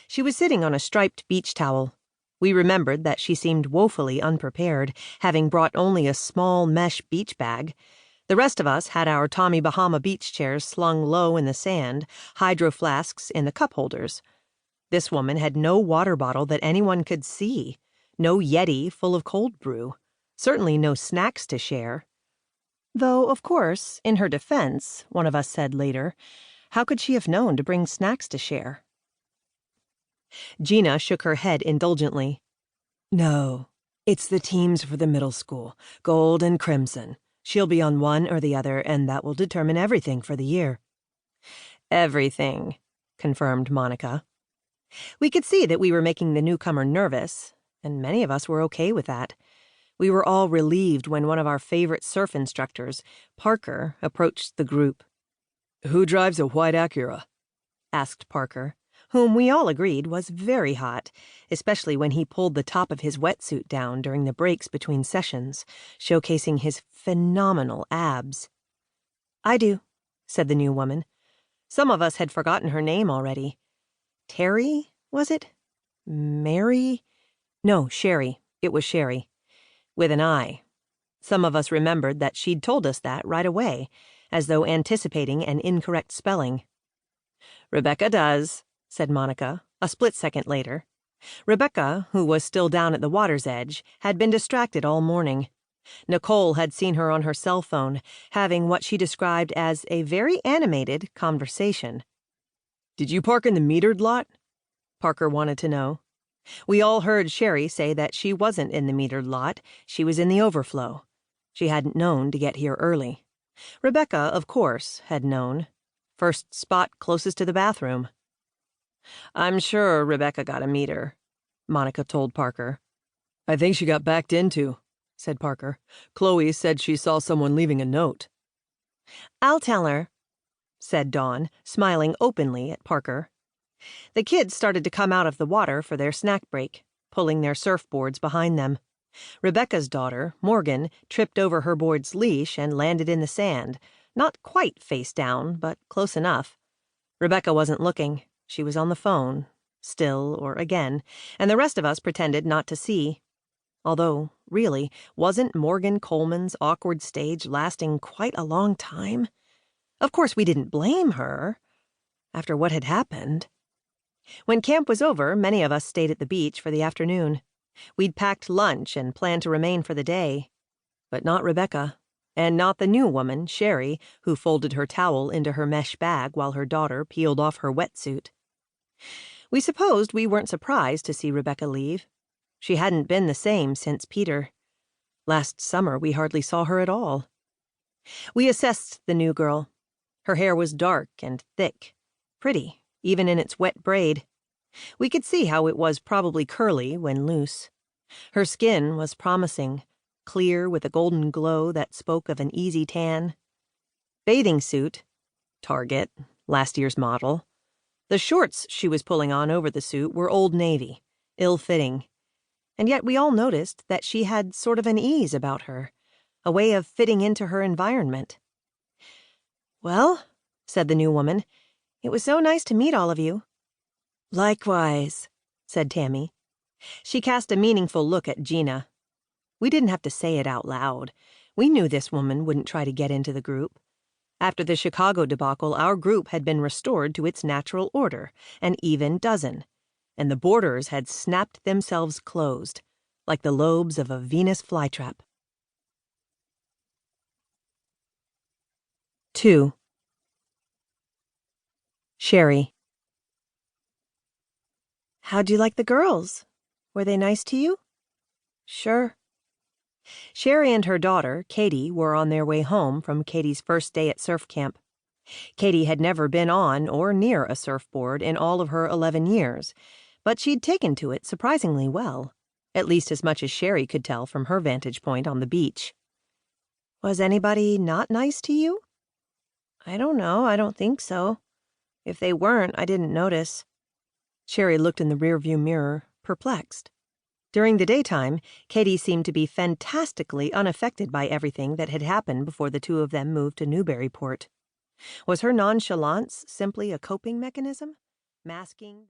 She was sitting on a striped beach towel. We remembered that she seemed woefully unprepared, having brought only a small mesh beach bag. The rest of us had our Tommy Bahama beach chairs slung low in the sand, hydro flasks in the cup holders. This woman had no water bottle that anyone could see, no Yeti full of cold brew, certainly no snacks to share. Though, of course, in her defense, one of us said later, how could she have known to bring snacks to share? Gina shook her head indulgently. No, it's the teams for the middle school, gold and crimson. She'll be on one or the other, and that will determine everything for the year. Everything, confirmed Monica. We could see that we were making the newcomer nervous, and many of us were okay with that. We were all relieved when one of our favorite surf instructors, Parker, approached the group. Who drives a white Acura? Asked Parker, whom we all agreed was very hot, especially when he pulled the top of his wetsuit down during the breaks between sessions, showcasing his phenomenal abs. I do, said the new woman. Some of us had forgotten her name already. Terry, was it? Mary? No, Sherri. It was Sherri. With an I. Some of us remembered that she'd told us that right away, as though anticipating an incorrect spelling. Rebecca does, said Monica, a split second later. Rebecca, who was still down at the water's edge, had been distracted all morning. Nicole had seen her on her cell phone, having what she described as a very animated conversation. Did you park in the metered lot? Parker wanted to know. We all heard Sherri say that she wasn't in the metered lot, she was in the overflow. She hadn't known to get here early. Rebecca, of course, had known. First spot closest to the bathroom. I'm sure Rebecca got a meter, Monica told Parker. I think she got backed into, said Parker. Chloe said she saw someone leaving a note. I'll tell her, said Dawn, smiling openly at Parker. The kids started to come out of the water for their snack break, pulling their surfboards behind them. Rebecca's daughter, Morgan, tripped over her board's leash and landed in the sand, not quite face down, but close enough. Rebecca wasn't looking. She was on the phone, still or again, and the rest of us pretended not to see. Although, really, wasn't Morgan Coleman's awkward stage lasting quite a long time? Of course, we didn't blame her, after what had happened. When camp was over, many of us stayed at the beach for the afternoon. We'd packed lunch and planned to remain for the day. But not Rebecca, and not the new woman, Sherri, who folded her towel into her mesh bag while her daughter peeled off her wetsuit. We supposed we weren't surprised to see Rebecca leave. She hadn't been the same since Peter. Last summer, we hardly saw her at all. We assessed the new girl. Her hair was dark and thick, pretty, even in its wet braid. We could see how it was probably curly when loose. Her skin was promising, clear with a golden glow that spoke of an easy tan. Bathing suit, Target, last year's model. The shorts she was pulling on over the suit were Old Navy, ill-fitting. And yet we all noticed that she had sort of an ease about her, a way of fitting into her environment. Well, said the new woman, it was so nice to meet all of you. Likewise, said Tammy. She cast a meaningful look at Gina. We didn't have to say it out loud. We knew this woman wouldn't try to get into the group. After the Chicago debacle, our group had been restored to its natural order, an even dozen, and the borders had snapped themselves closed, like the lobes of a Venus flytrap. 2. Sherri. How'd you like the girls? Were they nice to you? Sure. Sherri and her daughter, Katie, were on their way home from Katie's first day at surf camp. Katie had never been on or near a surfboard in all of her 11 years, but she'd taken to it surprisingly well, at least as much as Sherri could tell from her vantage point on the beach. Was anybody not nice to you? I don't know, I don't think so. If they weren't, I didn't notice. Sherri looked in the rearview mirror, perplexed. During the daytime, Katie seemed to be fantastically unaffected by everything that had happened before the two of them moved to Newburyport. Was her nonchalance simply a coping mechanism, masking